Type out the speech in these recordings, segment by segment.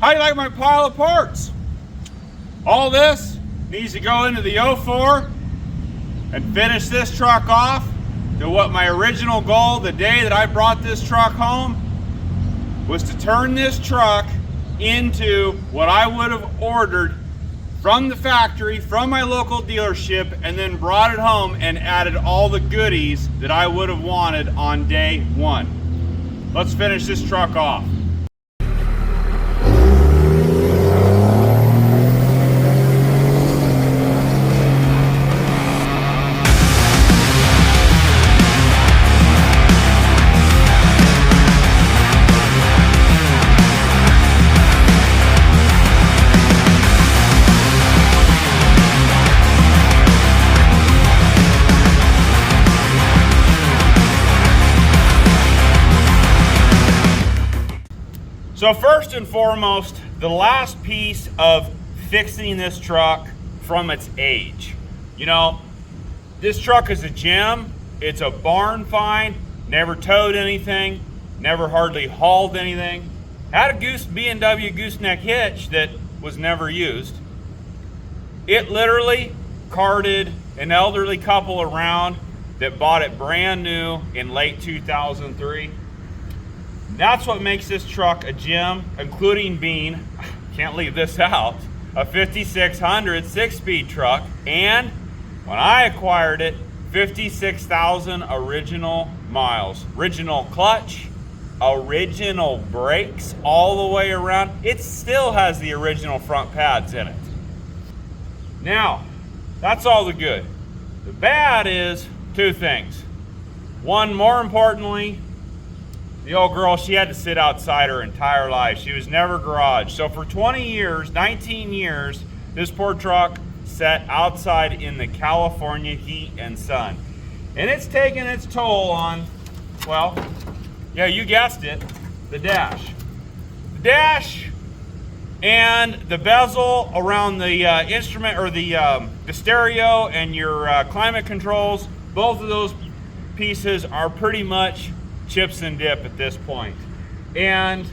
How do you like my pile of parts? All this needs to go into the 04 and finish this truck off to what my original goal the day that I brought this truck home was, to turn this truck into what I would have ordered from the factory, from my local dealership, and then brought it home and added all the goodies that I would have wanted on day one. Let's finish this truck off. So first and foremost, the last piece of fixing this truck from its age. You know, this truck is a gem. It's a barn find. Never towed anything. Never hardly hauled anything. Had a B&W gooseneck hitch that was never used. It literally carted an elderly couple around that bought it brand new in late 2003. That's what makes this truck a gem, including being, can't leave this out, a 5600 six-speed truck. And when I acquired it, 56,000 original miles. Original clutch, original brakes all the way around. It still has the original front pads in it. Now, that's all the good. The bad is two things. One, more importantly, the old girl, she had to sit outside her entire life. She was never garaged. So for 20 years, 19 years, this poor truck sat outside in the California heat and sun. And it's taken its toll on, well, yeah, you guessed it, the dash. The dash and the bezel around the instrument, or the stereo and your climate controls, both of those pieces are pretty much chips and dip at this point. And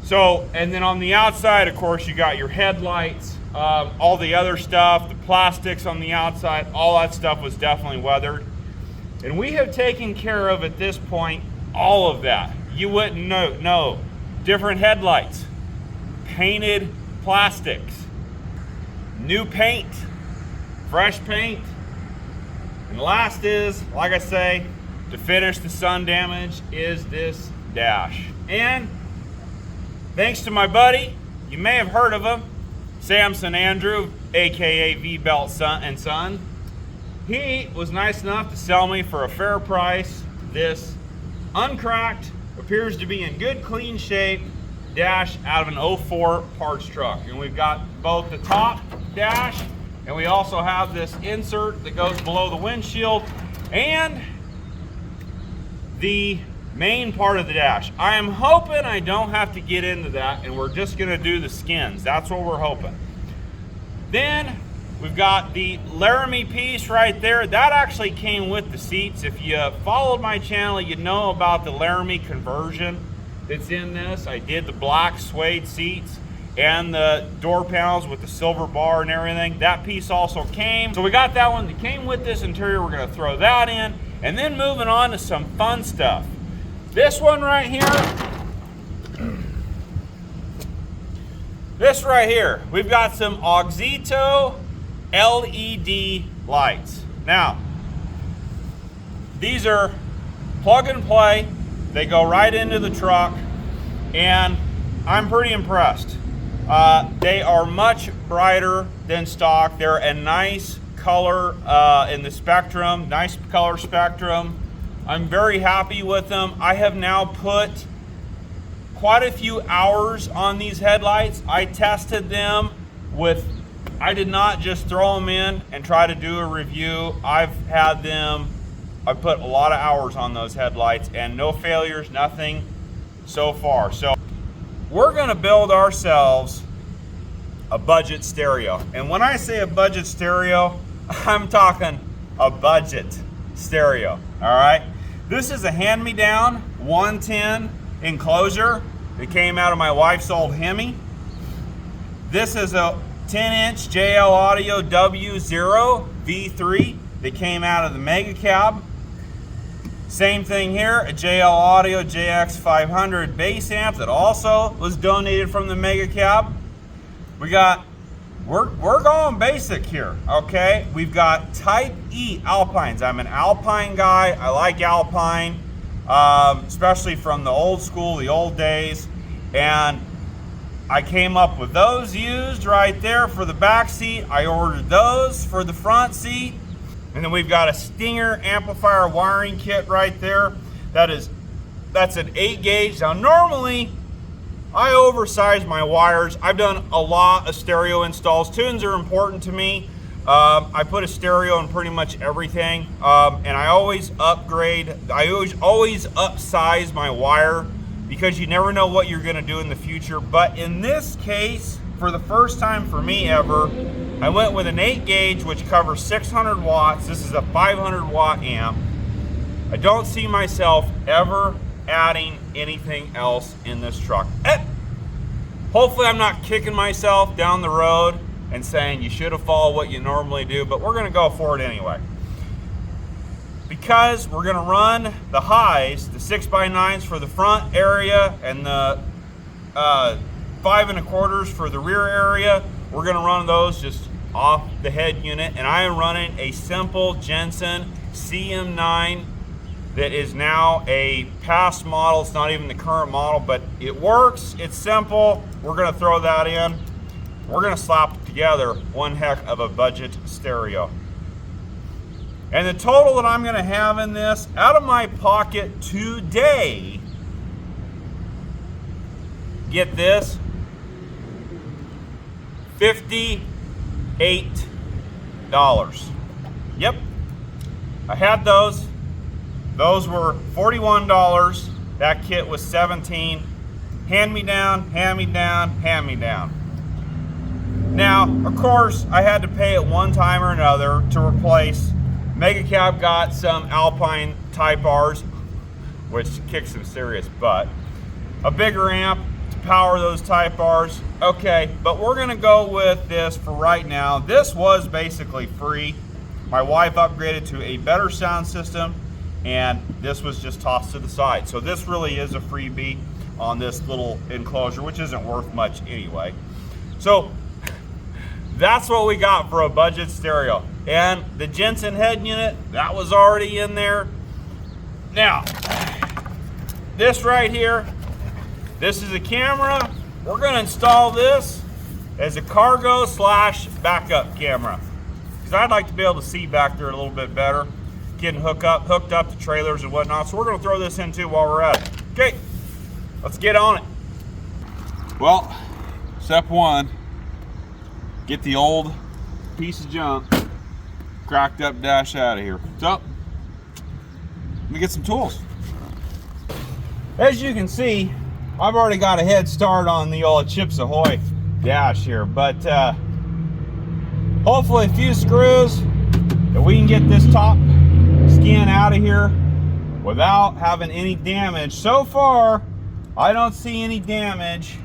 so, and then on the outside, of course, you got your headlights, all the other stuff, the plastics on the outside, all that stuff was definitely weathered. And we have taken care of, at this point, all of that. You wouldn't know. Different headlights, painted plastics, new paint, fresh paint. And last is, like I say, to finish the sun damage, is this dash. And thanks to my buddy, you may have heard of him, Samson Andrew, aka V-Belt Son & Son. He was nice enough to sell me for a fair price this uncracked, appears to be in good clean shape dash out of an 04 parts truck. And we've got both the top dash, and we also have this insert that goes below the windshield, and the main part of the dash. I am hoping I don't have to get into that, and we're just gonna do the skins. That's what we're hoping. Then we've got the Laramie piece right there. That actually came with the seats. If you followed my channel, you know about the Laramie conversion that's in this. I did the black suede seats and the door panels with the silver bar and everything. That piece also came. So we got that one that came with this interior. We're gonna throw that in. And then moving on to some fun stuff. This one right here, this right here, we've got some Auxito LED lights. Now, these are plug and play. They go right into the truck, and I'm pretty impressed. They are much brighter than stock. They're a nice color in the spectrum, nice color spectrum. I'm very happy with them. I have now put quite a few hours on these headlights. I tested them with, I did not just throw them in and try to do a review. I put a lot of hours on those headlights and no failures, nothing so far. So we're gonna build ourselves a budget stereo. And when I say a budget stereo, I'm talking a budget stereo, all right? This is a hand-me-down 110 enclosure. that came out of my wife's old Hemi. This is a 10-inch JL Audio W0 V3 that came out of the Mega Cab. Same thing here, a JL Audio JX500 bass amp that also was donated from the Mega Cab. We're going basic here, okay? We've got Type E Alpines. I'm an Alpine guy. I like Alpine, especially from the old school, the old days. And I came up with those used right there for the back seat. I ordered those for the front seat. And then we've got a Stinger amplifier wiring kit right there. That's an 8 gauge. Now normally, I oversize my wires. I've done a lot of stereo installs. Tunes are important to me. I put a stereo in pretty much everything. And I always upgrade. I always upsize my wire because you never know what you're gonna do in the future. But in this case, for the first time for me ever, I went with an 8 gauge, which covers 600 watts. This is a 500 watt amp. I don't see myself ever adding anything else in this truck. Hopefully I'm not kicking myself down the road and saying you should have followed what you normally do, but we're gonna go for it anyway. Because we're gonna run the highs, the 6x9s for the front area and the 5 1/4s for the rear area, we're gonna run those just off the head unit. And I am running a simple Jensen CM9 that is now a past model. It's not even the current model, but it works. It's simple. We're gonna throw that in. We're gonna slap together one heck of a budget stereo. And the total that I'm gonna have in this, out of my pocket today, get this, $58. Yep, I had those. Those were $41. That kit was $17. Hand me down, hand me down, hand me down. Now, of course, I had to pay it one time or another to replace. Mega Cab got some Alpine Type Rs, which kicks some serious butt. A bigger amp to power those Type Rs. Okay, but we're gonna go with this for right now. This was basically free. My wife upgraded to a better sound system, and this was just tossed to the side. So this really is a freebie on this little enclosure, which isn't worth much anyway. So that's what we got for a budget stereo. And the Jensen head unit, that was already in there. Now, this right here, this is a camera. We're gonna install this as a cargo / backup camera, because I'd like to be able to see back there a little bit better, getting hooked up to trailers and whatnot. So we're gonna throw this in too while we're at it. Okay, let's get on it. Well, step one, get the old piece of junk cracked up dash out of here. So, let me get some tools. As you can see, I've already got a head start on the old Chips Ahoy dash here, but hopefully a few screws that we can get this top skin out of here without having any damage. So far, I don't see any damage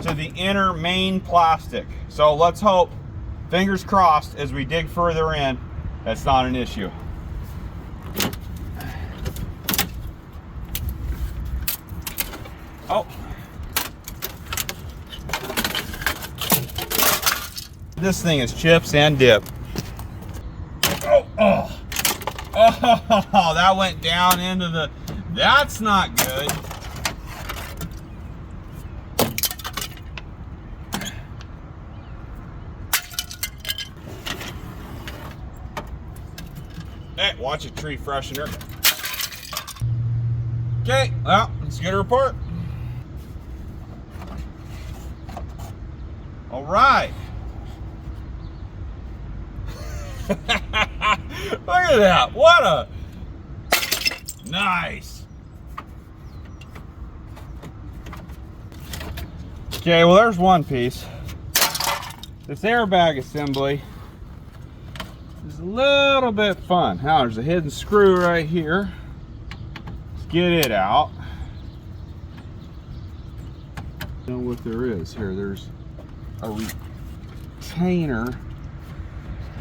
to the inner main plastic. So let's hope, fingers crossed, as we dig further in, that's not an issue. Oh. This thing is chips and dip. Oh, that went down into the, that's not good. Hey, watch a tree freshener. Okay, well, let's get a report. All right. Look at that. What a nice. Okay, well, there's one piece. This airbag assembly is a little bit fun. Now, there's a hidden screw right here. Let's get it out. You know what there is here? There's a retainer,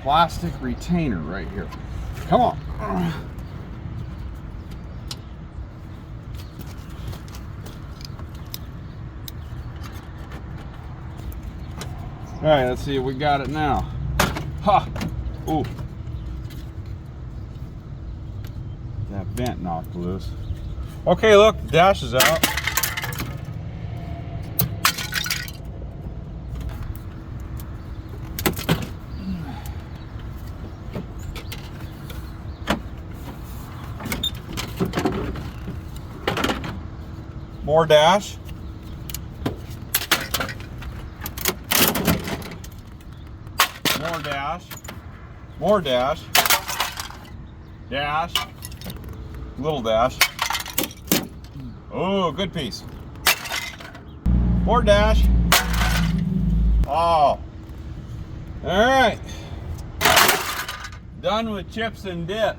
plastic retainer right here. Come on. All right, let's see if we got it now. Ha! Ooh. That vent knocked loose. Okay, look, the dash is out. More dash. More dash. More dash. Dash. Little dash. Oh, good piece. More dash. Oh. All right. Done with chips and dip.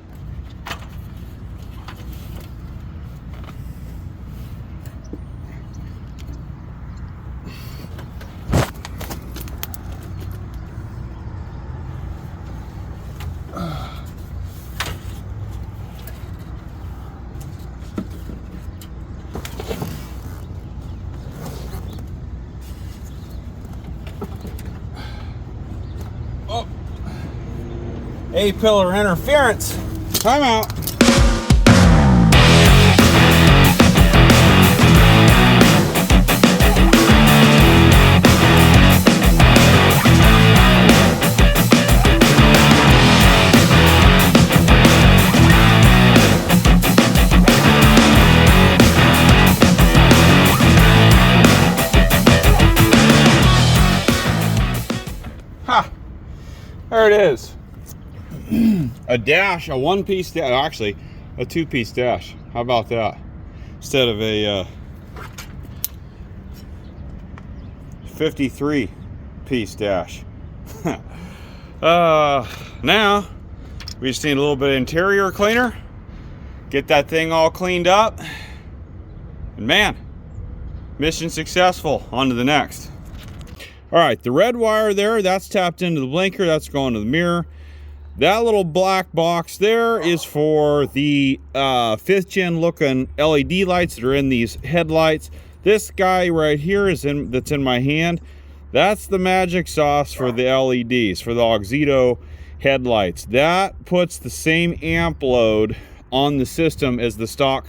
Oh. A-pillar interference. Time out. Ha! There it is. A dash, a one-piece dash, actually a two-piece dash. How about that? Instead of a 53-piece dash. Now we just need a little bit of interior cleaner, get that thing all cleaned up, and man, mission successful. On to the next. All right, the red wire there, that's tapped into the blinker, that's going to the mirror. That little black box there is for the 5th gen looking LED lights that are in these headlights. This guy right here that's in my hand. That's the magic sauce for the LEDs, for the Auxito headlights. That puts the same amp load on the system as the stock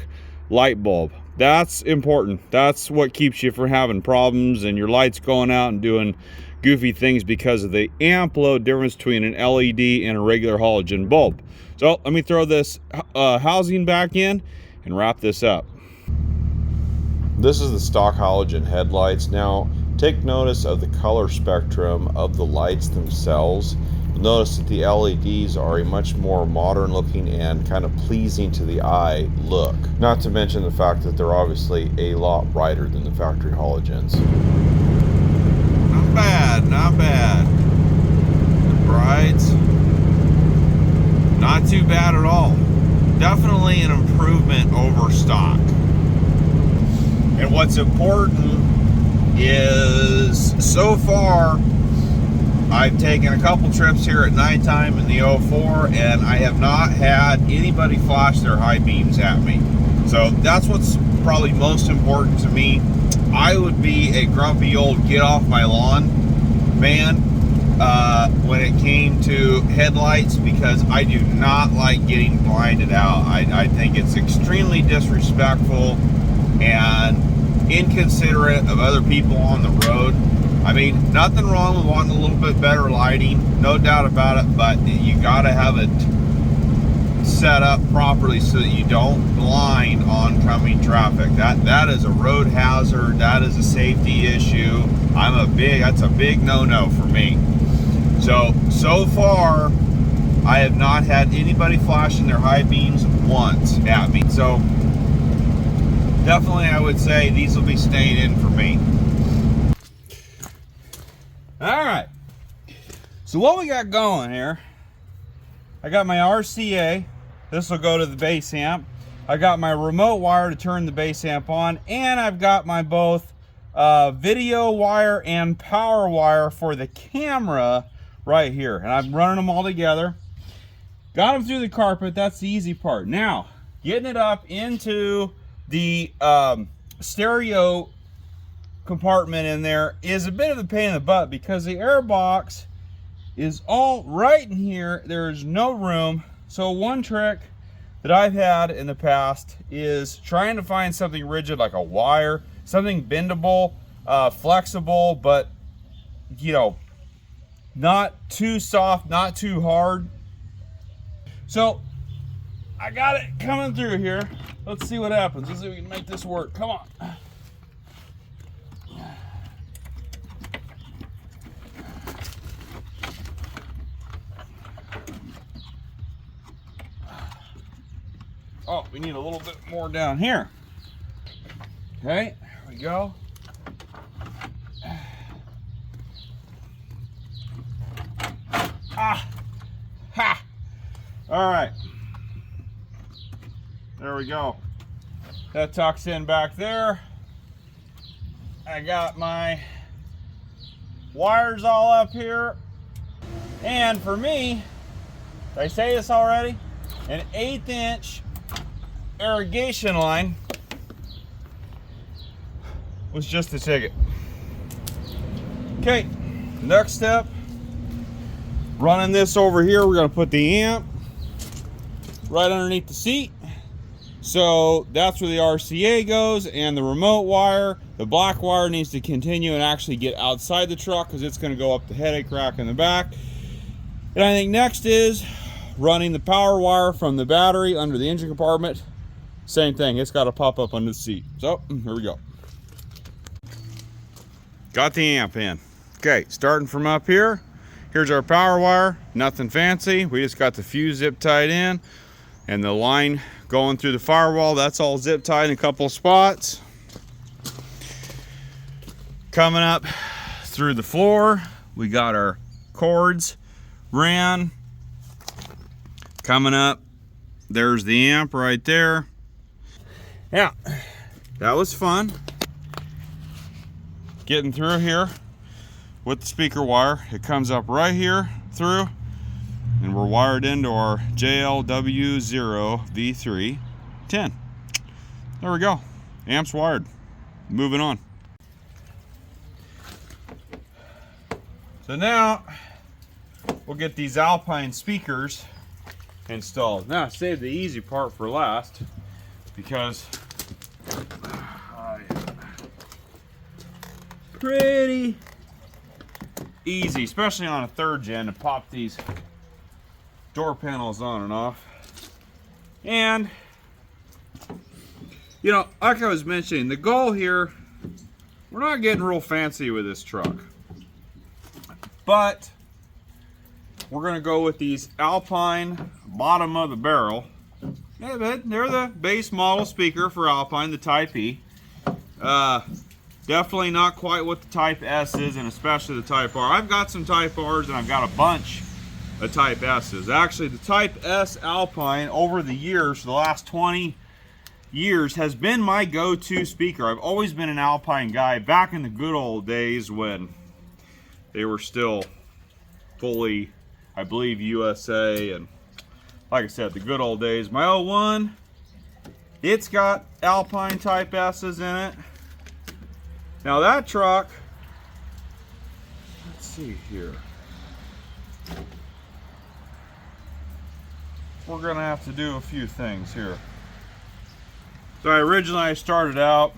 light bulb. That's important. That's what keeps you from having problems and your lights going out and doing goofy things because of the amp load difference between an LED and a regular halogen bulb. So let me throw this housing back in and wrap this up. This is the stock halogen headlights. Now take notice of the color spectrum of the lights themselves. Notice that the LEDs are a much more modern looking and kind of pleasing to the eye look. Not to mention the fact that they're obviously a lot brighter than the factory halogens. Not bad, not bad. The brides, not too bad at all. Definitely an improvement over stock. And what's important is so far I've taken a couple trips here at nighttime in the 04 and I have not had anybody flash their high beams at me. So that's what's probably most important to me. I would be a grumpy old get off my lawn man when it came to headlights, because I do not like getting blinded out. I think it's extremely disrespectful and inconsiderate of other people on the road. I mean, nothing wrong with wanting a little bit better lighting, no doubt about it, but you gotta have it set up properly so that you don't blind oncoming traffic. That is a road hazard, that is a safety issue. That's a big no-no for me. So far, I have not had anybody flashing their high beams once at me. So definitely I would say these will be staying in for me. All right, so what we got going here, I got my RCA. This will go to the bass amp. I got my remote wire to turn the bass amp on, and I've got my both video wire and power wire for the camera right here. And I'm running them all together. Got them through the carpet. That's the easy part. Now, getting it up into the stereo compartment in there is a bit of a pain in the butt because the air box is all right in here. There's no room. So one trick that I've had in the past is trying to find something rigid like a wire, something bendable, flexible, but you know, not too soft, not too hard. So I got it coming through here. Let's see what happens. Let's see if we can make this work. Come on. Oh, we need a little bit more down here. Okay, there we go. Ah, ha. All right. There we go. That tucks in back there. I got my wires all up here. And for me, did I say this already? An 1/8 inch irrigation line was just the ticket. Okay, next step, running this over here, we're gonna put the amp right underneath the seat. So that's where the RCA goes, and the remote wire, the black wire, needs to continue and actually get outside the truck because it's gonna go up the headache rack in the back. And I think next is running the power wire from the battery under the engine compartment. Same thing, it's got to pop up under the seat. So here we go. Got the amp in. Okay, starting from up here, here's our power wire. Nothing fancy, we just got the fuse zip tied in, and the line going through the firewall, that's all zip tied in a couple of spots. Coming up through the floor, we got our cords ran. Coming up, there's the amp right there. Yeah, that was fun. Getting through here with the speaker wire. It comes up right here through, and we're wired into our JLW0V310. There we go. Amp's wired. Moving on. So now we'll get these Alpine speakers installed. Now, I saved the easy part for last because pretty easy, especially on a 3rd gen, to pop these door panels on and off. And you know, like I was mentioning, the goal here, we're not getting real fancy with this truck, but we're gonna go with these Alpine bottom of the barrel. Yeah, they're the base model speaker for Alpine, the Type E. Definitely not quite what the Type S is, and especially the Type R. I've got some Type R's and I've got a bunch of Type S's. Actually, the Type S Alpine over the years, for the last 20 years, has been my go-to speaker. I've always been an Alpine guy back in the good old days when they were still fully, I believe, USA, and like I said, the good old days. My 01, it's got Alpine Type S's in it. Now that truck, let's see here. We're gonna have to do a few things here. So I started out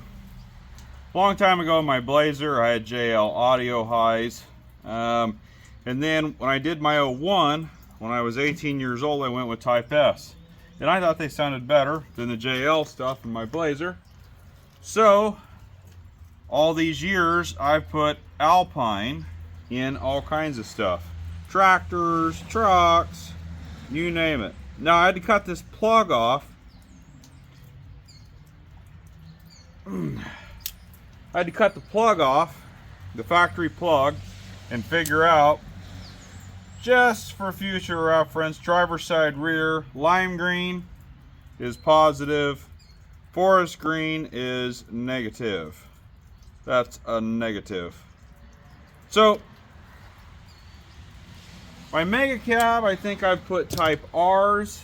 a long time ago in my Blazer. I had JL audio highs. And then when I did my 01, when I was 18 years old, I went with Type S. And I thought they sounded better than the JL stuff in my Blazer. So all these years, I've put Alpine in all kinds of stuff. Tractors, trucks, you name it. Now I had to cut this plug off. I had to cut the plug off, the factory plug, and figure out, just for future reference, driver's side rear, lime green is positive, forest green is negative. That's a negative. So, my Mega Cab, I think I put Type R's.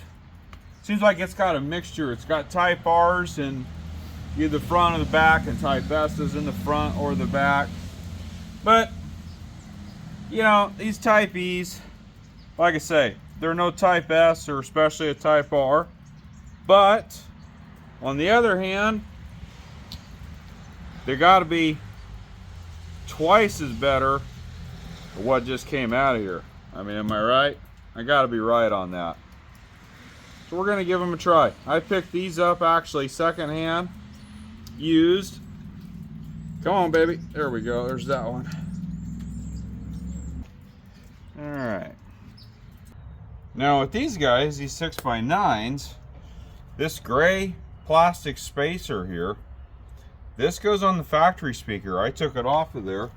Seems like it's got a mixture. It's got Type R's in either the front or the back, and Type S's in the front or the back. But, you know, these Type E's, like I say, they're no Type S or especially a Type R. But, on the other hand, they got to be twice as better than what just came out of here. I mean, am I right? I got to be right on that. So we're going to give them a try. I picked these up actually secondhand, used. Come on, baby. There we go. There's that one. All right. Now with these guys, these 6x9s, this gray plastic spacer here, this goes on the factory speaker. I took it off of there.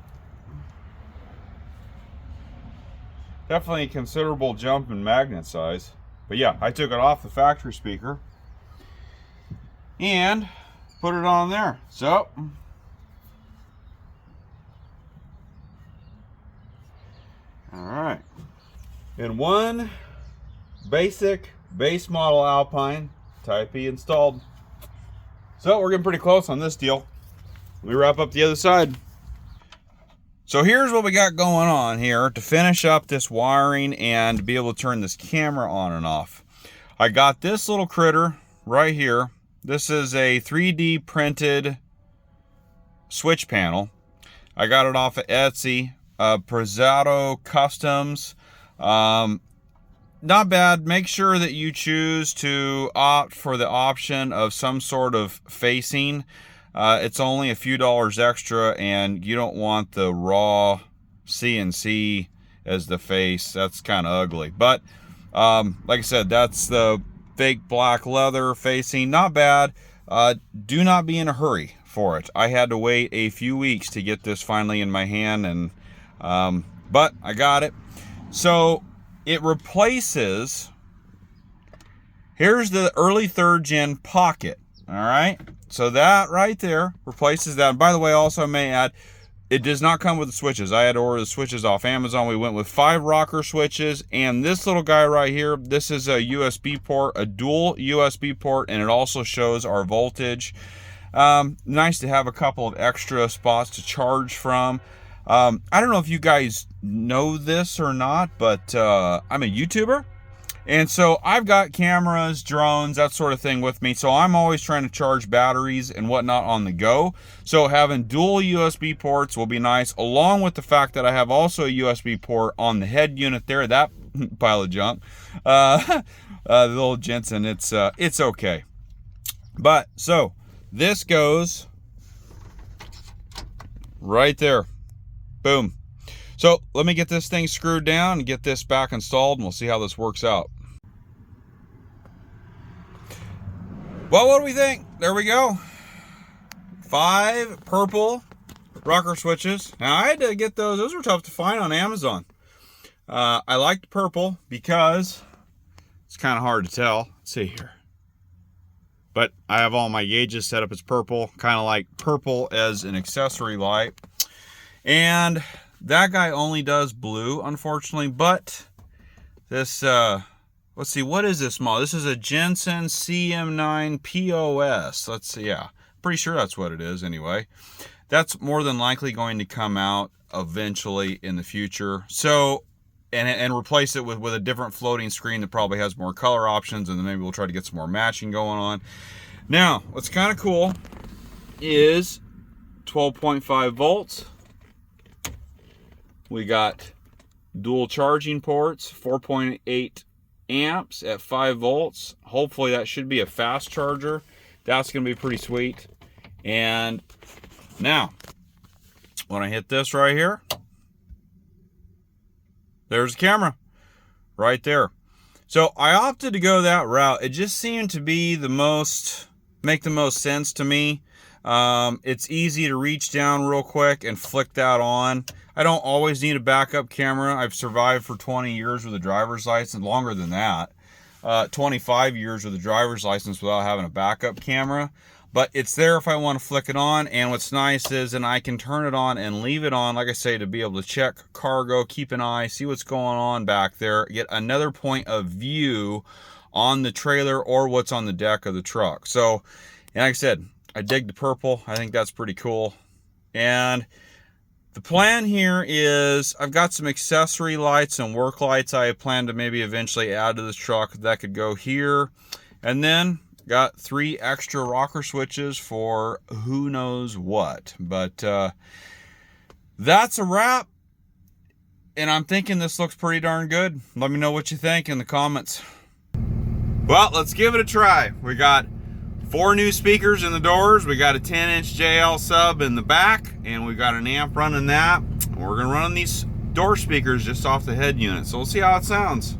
Definitely a considerable jump in magnet size. But yeah, I took it off the factory speaker and put it on there. So, all right. And one basic base model Alpine Type E installed. So we're getting pretty close on this deal. Let me wrap up the other side. So here's what we got going on here to finish up this wiring and to be able to turn this camera on and off. I got this little critter right here. This is a 3D printed switch panel. I got it off of Etsy, Prezzato Customs. Not bad. Make sure that you choose to opt for the option of some sort of facing. It's only a few dollars extra, and you don't want the raw CNC as the face. That's kind of ugly. But like I said, that's the fake black leather facing. Not bad. Do not be in a hurry for it. I had to wait a few weeks to get this finally in my hand, and but I got it. So it replaces, here's the early 3rd gen Pocket. All right, so that right there replaces that. And by the way, also I may add, it does not come with the switches. I had to order the switches off Amazon. We went with 5 rocker switches, and this little guy right here, this is a USB port, a dual USB port, and it also shows our voltage. Nice to have a couple of extra spots to charge from. I don't know if you guys know this or not, but I'm a YouTuber. And so I've got cameras, drones, that sort of thing with me. So I'm always trying to charge batteries and whatnot on the go. So having dual USB ports will be nice, along with the fact that I have also a USB port on the head unit there, that pile of junk. The little Jensen, it's okay. But so this goes right there. Boom. So let me get this thing screwed down and get this back installed, and we'll see how this works out. Well, what do we think? There we go. 5 purple rocker switches. Now I had to get those. Those were tough to find on Amazon. I liked purple because it's kind of hard to tell. Let's see here. But I have all my gauges set up as purple, kind of like purple as an accessory light. And that guy only does blue, unfortunately, but this, let's see, what is this model? This is a Jensen CM9 POS. Let's see, yeah, pretty sure that's what it is anyway. That's more than likely going to come out eventually in the future. So, and replace it with a different floating screen that probably has more color options, and then maybe we'll try to get some more matching going on. Now, what's kind of cool is 12.5 volts. We got dual charging ports, 4.8 amps at 5 volts. Hopefully that should be a fast charger. That's going to be pretty sweet. And now, when I hit this right here, there's the camera right there. So I opted to go that route. It just seemed to be make the most sense to me. It's easy to reach down real quick and flick that on. I don't always need a backup camera. I've survived for 20 years with a driver's license, longer than that. 25 years with a driver's license without having a backup camera. but it's there if I want to flick it on. And what's nice is, and I can turn it on and leave it on, like I say, to be able to check cargo, keep an eye, see what's going on back there, get another point of view on the trailer or what's on the deck of the truck. So, and like I said, I dig the purple. I think that's pretty cool. And the plan here is I've got some accessory lights and work lights I plan to maybe eventually add to this truck that could go here. And then got 3 extra rocker switches for who knows what. But that's a wrap. And I'm thinking this looks pretty darn good. Let me know what you think in the comments. Well, let's give it a try. We got 4 new speakers in the doors. We got a 10-inch JL sub in the back, and we got an amp running that. We're gonna run these door speakers just off the head unit. So we'll see how it sounds.